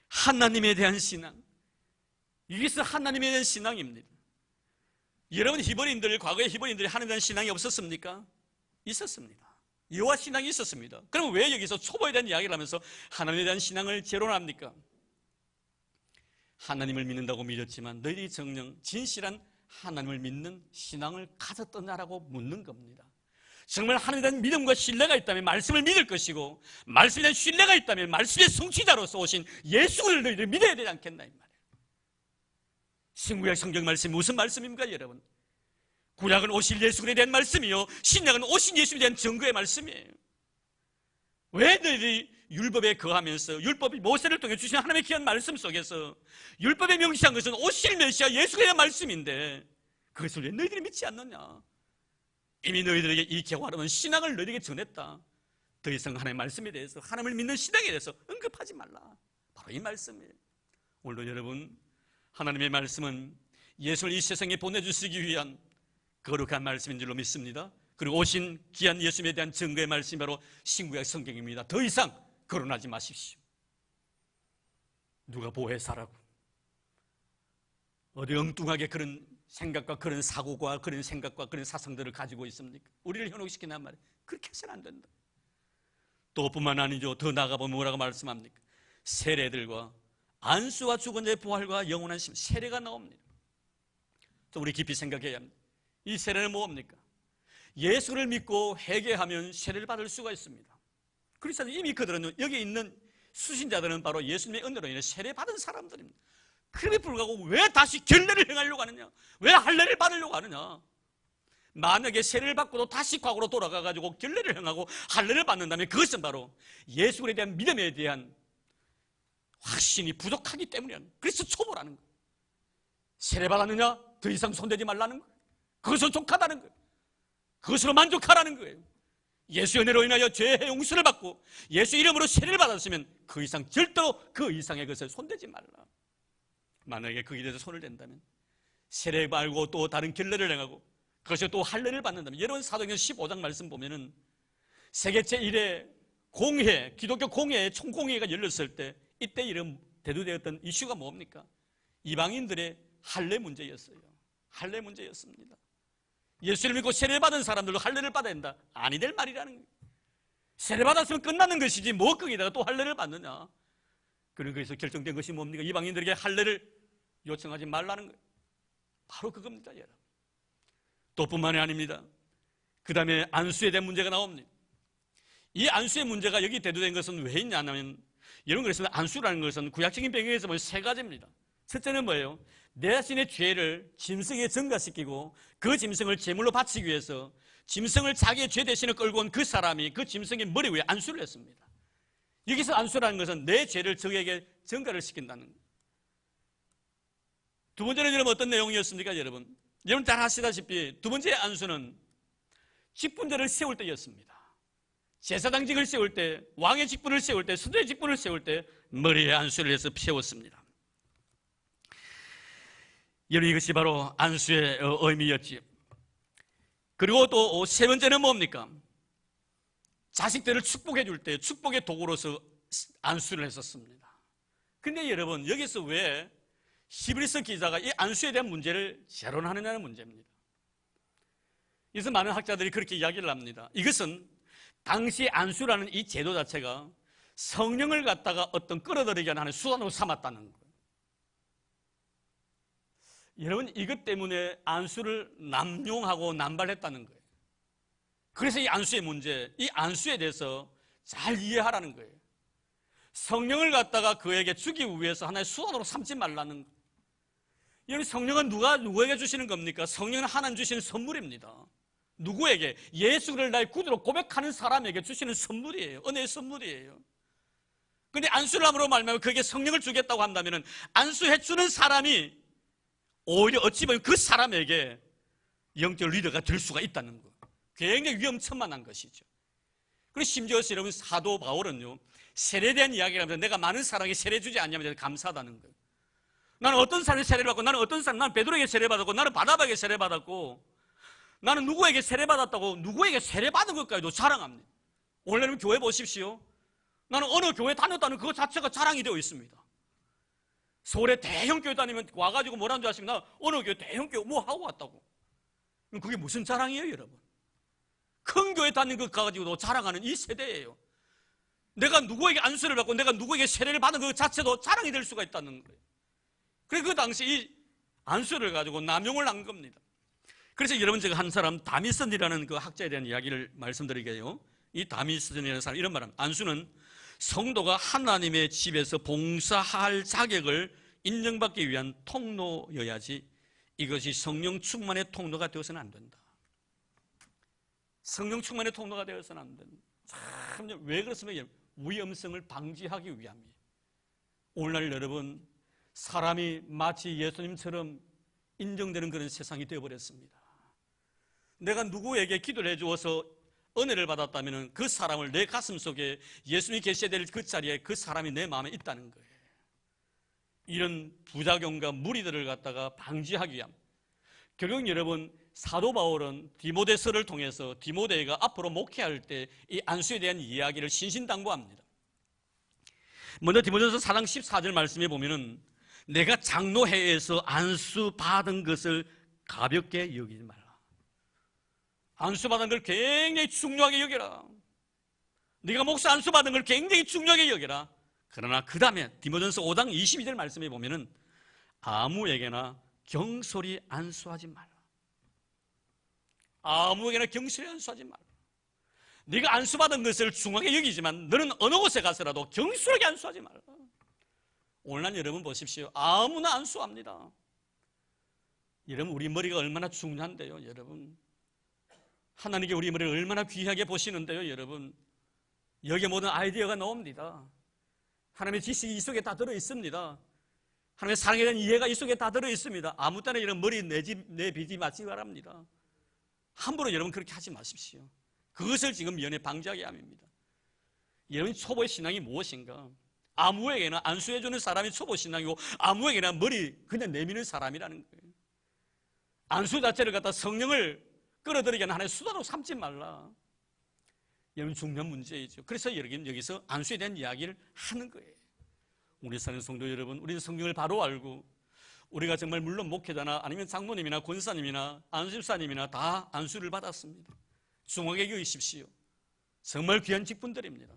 하나님에 대한 신앙. 이것은 하나님에 대한 신앙입니다. 여러분, 히브리인들, 과거에 히브리인들이 하나님에 대한 신앙이 없었습니까? 있었습니다. 여호와 신앙이 있었습니다. 그럼 왜 여기서 초보에 대한 이야기를 하면서 하나님에 대한 신앙을 제로합니까? 하나님을 믿는다고 믿었지만 너희들이 정녕 진실한 하나님을 믿는 신앙을 가졌더냐라고 묻는 겁니다. 정말 하나님에 대한 믿음과 신뢰가 있다면 말씀을 믿을 것이고, 말씀에 대한 신뢰가 있다면 말씀의 성취자로서 오신 예수를 너희들이 믿어야 되지 않겠나 이 말이에요. 신구약 성경 말씀이 무슨 말씀입니까 여러분? 구약은 오실 예수에 대한 말씀이요, 신약은 오신 예수에 대한 증거의 말씀이에요. 왜 너희들이 율법에 거하면서, 율법이 모세를 통해 주신 하나님의 귀한 말씀 속에서 율법에 명시한 것은 오실 메시아 예수에 대한 말씀인데 그것을 왜 너희들이 믿지 않느냐? 이미 너희들에게 이 개화로운 신앙을 너희에게 전했다. 더 이상 하나님의 말씀에 대해서, 하나님을 믿는 신앙에 대해서 언급하지 말라. 바로 이 말씀이에요. 오늘도 여러분, 하나님의 말씀은 예수를 이 세상에 보내주시기 위한 거룩한 말씀인 줄로 믿습니다. 그리고 오신 귀한 예수님에 대한 증거의 말씀이 바로 신구약 성경입니다. 더 이상 거론하지 마십시오. 누가 보혜사라고 어디 엉뚱하게 그런 생각과 그런 사고과 그런 생각과 그런 사상들을 가지고 있습니까? 우리를 현혹시키는 말이에요. 그렇게 해서는 안 된다. 또 뿐만 아니죠. 더 나아가보면 뭐라고 말씀합니까? 세례들과 안수와 죽은 자의 부활과 영원한 심, 세례가 나옵니다. 또 우리 깊이 생각해야 합니다. 이 세례는 뭡니까? 예수를 믿고 회개하면 세례를 받을 수가 있습니다. 그래서 이미 그들은, 여기 있는 수신자들은 바로 예수님의 은혜로 인해 세례 받은 사람들입니다. 그럼에 불구하고 왜 다시 결례를 행하려고 하느냐? 왜 할례를 받으려고 하느냐? 만약에 세례를 받고도 다시 과거로 돌아가가지고 결례를 행하고 할례를 받는다면 그것은 바로 예수에 대한 믿음에 대한 확신이 부족하기 때문이야. 그래서 초보라는 거예요. 세례 받았느냐? 더 이상 손대지 말라는 거예요. 그것은 족하다는 거예요. 그것으로 만족하라는 거예요. 예수 은혜로 인하여 죄의 용서를 받고 예수 이름으로 세례를 받았으면 그 이상 절대로 그 이상의 것을 손대지 말라. 만약에 거기에 대해서 손을 댄다면, 세례 말고 또 다른 결례를 행하고 그것이 또 할례를 받는다면, 여러분 사도행전 15장 말씀 보면은 세계 제1회 공회, 기독교 공회, 총공회가 열렸을 때 이때 이런 대두되었던 이슈가 뭡니까? 이방인들의 할례 문제였어요. 할례 문제였습니다. 예수를 믿고 세례 받은 사람들도 할례를 받아야 된다. 아니 될 말이라는 거예요. 세례 받았으면 끝나는 것이지 뭐 거기다가 또 할례를 받느냐. 그런 거에서 결정된 것이 뭡니까? 이방인들에게 할례를 요청하지 말라는 거예요. 바로 그겁니다, 여러분. 또 뿐만이 아닙니다. 그 다음에 안수에 대한 문제가 나옵니다. 이 안수의 문제가 여기 대두된 것은 왜 있냐면, 여러분, 그래서 안수라는 것은 구약적인 배경에서 보면 세 가지입니다. 첫째는 뭐예요? 내 자신의 죄를 짐승에 전가시키고 그 짐승을 제물로 바치기 위해서 짐승을 자기의 죄 대신에 끌고 온 그 사람이 그 짐승의 머리 위에 안수를 했습니다. 여기서 안수라는 것은 내 죄를 적에게 전가를 시킨다는 거예요. 두 번째는 여러분 어떤 내용이었습니까? 여러분 잘 아시다시피 두 번째 안수는 직분제를 세울 때였습니다. 제사장직을 세울 때, 왕의 직분을 세울 때, 선지자의 직분을 세울 때 머리에 안수를 해서 세웠습니다. 여러분, 이것이 바로 안수의 의미였지. 그리고 또 세 번째는 뭡니까? 자식들을 축복해 줄 때 축복의 도구로서 안수를 했었습니다. 근데 여러분, 여기서 왜 히브리서 기자가 이 안수에 대한 문제를 재론하느냐는 문제입니다. 그래서 많은 학자들이 그렇게 이야기를 합니다. 이것은 당시 안수라는 이 제도 자체가 성령을 갖다가 어떤 끌어들이게 하는 수단으로 삼았다는 거예요. 여러분, 이것 때문에 안수를 남용하고 남발했다는 거예요. 그래서 이 안수의 문제, 이 안수에 대해서 잘 이해하라는 거예요. 성령을 갖다가 그에게 주기 위해서 하나의 수단으로 삼지 말라는 거예요. 여러분, 성령은 누구에게 주시는 겁니까? 성령은 하나님 주시는 선물입니다. 누구에게? 예수를 나의 구주로 고백하는 사람에게 주시는 선물이에요. 은혜의 선물이에요. 그런데 안수를 함으로 말하면 그에게 성령을 주겠다고 한다면 안수해주는 사람이 오히려 어찌 보면 그 사람에게 영적 리더가 될 수가 있다는 거. 굉장히 위험천만한 것이죠. 그리고 심지어 여러분, 사도 바울은요, 세례에 대한 이야기를 하면서 내가 많은 사람에게 세례 주지 않냐면 감사하다는 거예요. 나는 어떤 사람에게 세례를 받고, 나는 베드로에게 세례 받았고, 나는 바나바에게 세례 받았고, 나는 누구에게 세례 받았다고 누구에게 세례 받은 것까지도 자랑합니다. 원래는 교회 보십시오. 나는 어느 교회 다녔다는 그것 자체가 자랑이 되어 있습니다. 서울에 대형 교회 다니면 와가지고 뭐라는 줄 아십니까? 나 어느 교회 대형 교회 뭐 하고 왔다고. 그게 무슨 자랑이에요, 여러분? 큰 교회 다니는 것 가지고도 자랑하는 이 세대예요. 내가 누구에게 안수를 받고 내가 누구에게 세례를 받은 그 자체도 자랑이 될 수가 있다는 거예요. 그래서 그 당시 이 안수를 가지고 남용을 한 겁니다. 그래서 여러분, 제가 한 사람 다미슨이라는 그 학자에 대한 이야기를 말씀드리게요. 이 다미슨이라는 사람 이런 말합니다. 안수는 성도가 하나님의 집에서 봉사할 자격을 인정받기 위한 통로여야지 이것이 성령 충만의 통로가 되어서는 안 된다. 성령 충만의 통로가 되어서는 안 된다. 참, 왜 그렇습니까? 위험성을 방지하기 위함이에요. 오늘날 여러분, 사람이 마치 예수님처럼 인정되는 그런 세상이 되어버렸습니다. 내가 누구에게 기도를 해주어서 은혜를 받았다면 그 사람을 내 가슴 속에 예수님이 계셔야 될 그 자리에 그 사람이 내 마음에 있다는 거예요. 이런 부작용과 무리들을 갖다가 방지하기 위함. 결국 여러분, 사도 바울은 디모데서를 통해서 디모데가 앞으로 목회할 때 이 안수에 대한 이야기를 신신당부합니다. 먼저 디모데서 4장 14절 말씀에 보면은 내가 장로회에서 안수 받은 것을 가볍게 여기지 말라. 안수 받은 걸 굉장히 중요하게 여겨라. 네가 목사 안수 받은 걸 굉장히 중요하게 여겨라. 그러나 그 다음에 디모데전서 5장 22절 말씀에 보면은 아무에게나 경솔히 안수하지 말라. 아무에게나 경솔히 안수하지 말라. 네가 안수받은 것을 중요하게 여기지만 너는 어느 곳에 가서라도 경솔하게 안수하지 말라. 오늘날 여러분 보십시오. 아무나 안수합니다. 여러분, 우리 머리가 얼마나 중요한데요, 여러분. 하나님께 우리 머리를 얼마나 귀하게 보시는데요, 여러분. 여기에 모든 아이디어가 나옵니다. 하나님의 지식이 이 속에 다 들어있습니다. 하나님의 사랑에 대한 이해가 이 속에 다 들어있습니다. 아무 때나 이런 머리 내비지 마시기 바랍니다. 함부로 여러분 그렇게 하지 마십시오. 그것을 지금 면에 방지하게 함입니다. 여러분, 초보의 신앙이 무엇인가? 아무에게나 안수해주는 사람이 초보 신앙이고 아무에게나 머리 그냥 내미는 사람이라는 거예요. 안수 자체를 갖다 성령을 끌어들이게 하는 하나의 수단으로 삼지 말라. 여러분, 중요한 문제이죠. 그래서 여기서 안수에 대한 이야기를 하는 거예요. 우리 사는 성도 여러분, 우리는 성경을 바로 알고 우리가 정말 물론 목회자나 아니면 장모님이나 권사님이나 안수집사님이나 다 안수를 받았습니다. 중하게 여기십시오. 정말 귀한 직분들입니다.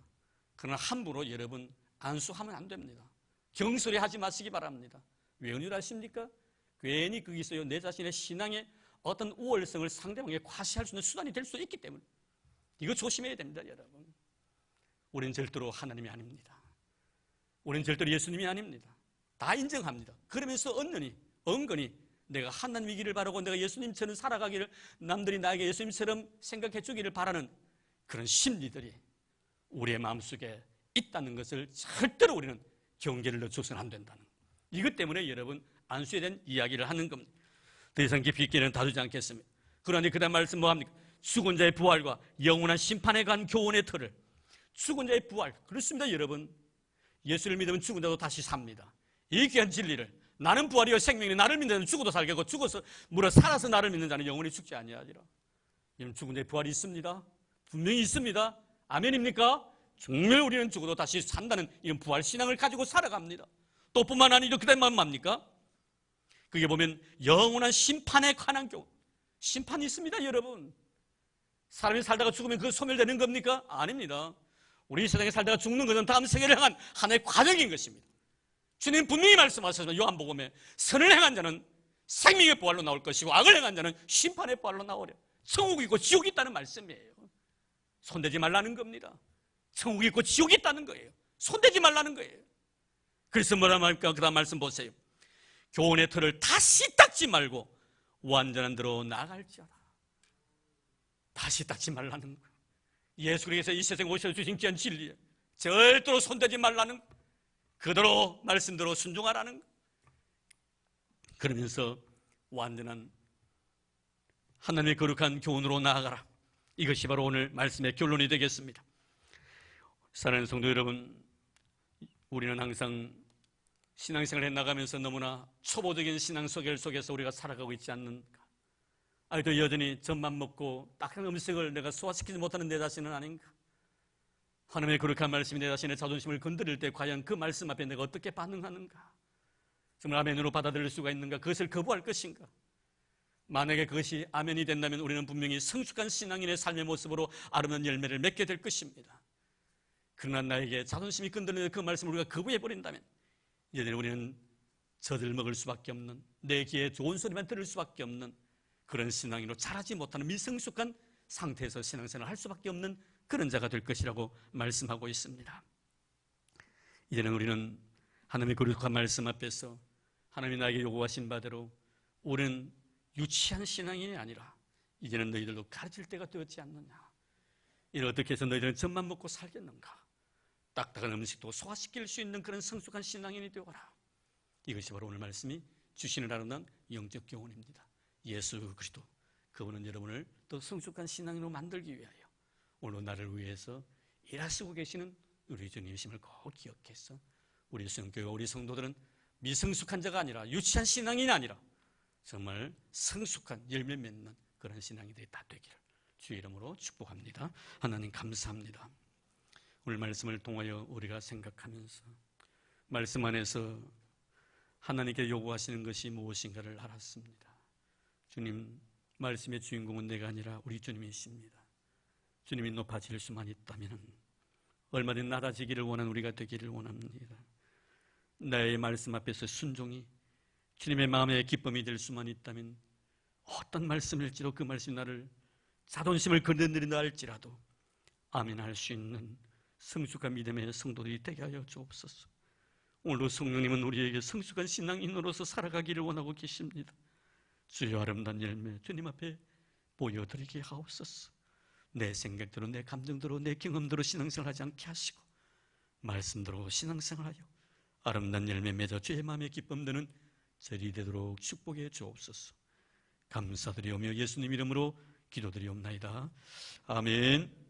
그러나 함부로 여러분 안수하면 안 됩니다. 경솔히 하지 마시기 바랍니다. 왜 그런 줄 아십니까? 괜히 거기서요 내 자신의 신앙의 어떤 우월성을 상대방에게 과시할 수 있는 수단이 될 수 있기 때문에 이거 조심해야 됩니다, 여러분. 우리는 절대로 하나님이 아닙니다. 우리는 절대로 예수님이 아닙니다. 다 인정합니다. 그러면서 은근히 내가 하나님이기를 바라고 내가 예수님처럼 살아가기를, 남들이 나에게 예수님처럼 생각해 주기를 바라는 그런 심리들이 우리의 마음속에 있다는 것을 절대로 우리는 경계를 늦춰서는 안 된다는, 이것 때문에 여러분 안수에 대한 이야기를 하는 겁니다. 더 이상 깊이 있게는 다루지 않겠습니다. 그러니 그 다음 말씀 뭐합니까? 죽은 자의 부활과 영원한 심판에 관 교훈의 틀을. 죽은 자의 부활, 그렇습니다 여러분. 예수를 믿으면 죽은 자도 다시 삽니다. 이 귀한 진리를, 나는 부활이요 생명이, 나를 믿는 자는 죽어도 살겠고 죽어서 물어 살아서 나를 믿는 자는 영원히 죽지 아니하리라. 여러분, 죽은 자의 부활이 있습니다. 분명히 있습니다. 아멘입니까? 정말 우리는 죽어도 다시 산다는 이런 부활 신앙을 가지고 살아갑니다. 또 뿐만 아니라 그 다음에 뭡니까? 그게 보면 영원한 심판에 관한 교훈. 심판이 있습니다, 여러분. 사람이 살다가 죽으면 그거 소멸되는 겁니까? 아닙니다. 우리 세상에 살다가 죽는 것은 다음 세계를 향한 하나의 과정인 것입니다. 주님 분명히 말씀하셨습니다. 요한복음에 선을 행한 자는 생명의 부활로 나올 것이고 악을 행한 자는 심판의 부활로 나오려. 천국이 있고 지옥이 있다는 말씀이에요. 손대지 말라는 겁니다. 천국이 있고 지옥이 있다는 거예요. 손대지 말라는 거예요. 그래서 뭐라 말까? 그 다음 말씀 보세요. 교훈의 틀을 다시 닦지 말고 완전한 대로 나아갈지어다. 다시 닦지 말라는 거예요. 예수님께서 이 세상에 오셔서 주신 귀한 진리에 절대로 손대지 말라는, 그대로 말씀대로 순종하라는 거예요. 그러면서 완전한 하나님의 거룩한 교훈으로 나아가라. 이것이 바로 오늘 말씀의 결론이 되겠습니다. 사랑하는 성도 여러분, 우리는 항상 신앙생활을 해나가면서 너무나 초보적인 신앙 속에서 우리가 살아가고 있지 않는가? 아직도 여전히 젖만 먹고 딱한 음식을 내가 소화시키지 못하는 내 자신은 아닌가? 하나님의 거룩한 말씀이 내 자신의 자존심을 건드릴 때 과연 그 말씀 앞에 내가 어떻게 반응하는가? 정말 아멘으로 받아들일 수가 있는가? 그것을 거부할 것인가? 만약에 그것이 아멘이 된다면 우리는 분명히 성숙한 신앙인의 삶의 모습으로 아름다운 열매를 맺게 될 것입니다. 그러나 나에게 자존심이 끈들리는 그 말씀을 우리가 거부해버린다면 이제는 우리는 젖을 먹을 수밖에 없는, 내 귀에 좋은 소리만 들을 수밖에 없는 그런 신앙인으로 자라지 못하는 미성숙한 상태에서 신앙생활을 할 수밖에 없는 그런 자가 될 것이라고 말씀하고 있습니다. 이제는 우리는 하나님의 거룩한 말씀 앞에서 하나님이 나에게 요구하신 바대로 우리는 유치한 신앙인이 아니라 이제는 너희들도 가르칠 때가 되었지 않느냐. 이를 어떻게 해서 너희들은 젖만 먹고 살겠는가. 딱딱한 음식도 소화시킬 수 있는 그런 성숙한 신앙인이 되어라. 이것이 바로 오늘 말씀이 주시는 아름다운 영적 교훈입니다. 예수 그리스도, 그분은 여러분을 더 성숙한 신앙인으로 만들기 위하여 오늘 나를 위해서 일하시고 계시는 우리 주님이심을 꼭 기억해서 우리 성교회와 우리 성도들은 미성숙한 자가 아니라, 유치한 신앙인이 아니라 정말 성숙한 열매 맺는 그런 신앙인들이 다 되기를 주의 이름으로 축복합니다. 하나님 감사합니다. 오늘 말씀을 통하여 우리가 생각하면서 말씀 안에서 하나님께 요구하시는 것이 무엇인가를 알았습니다. 주님, 말씀의 주인공은 내가 아니라 우리 주님이십니다. 주님이 높아질 수만 있다면 얼마든지 낮아지기를 원하는 우리가 되기를 원합니다. 나의 말씀 앞에서 순종이 주님의 마음의 기쁨이 될 수만 있다면 어떤 말씀일지로 그 말씀이 나를 자존심을 건드린다 할지라도 아멘할 수 있는 성숙한 믿음의 성도들이 되게 하여 주옵소서. 오늘도 성령님은 우리에게 성숙한 신앙인으로서 살아가기를 원하고 계십니다. 주여 아름다운 열매 주님 앞에 보여드리게 하옵소서. 내 생각대로, 내 감정대로, 내 경험대로 신앙생활하지 않게 하시고 말씀대로 신앙생활하여 아름다운 열매 맺어 주의 마음에 기쁨 드는 절이 되도록 축복해 주옵소서. 감사드리오며 예수님 이름으로 기도드리옵나이다. 아멘.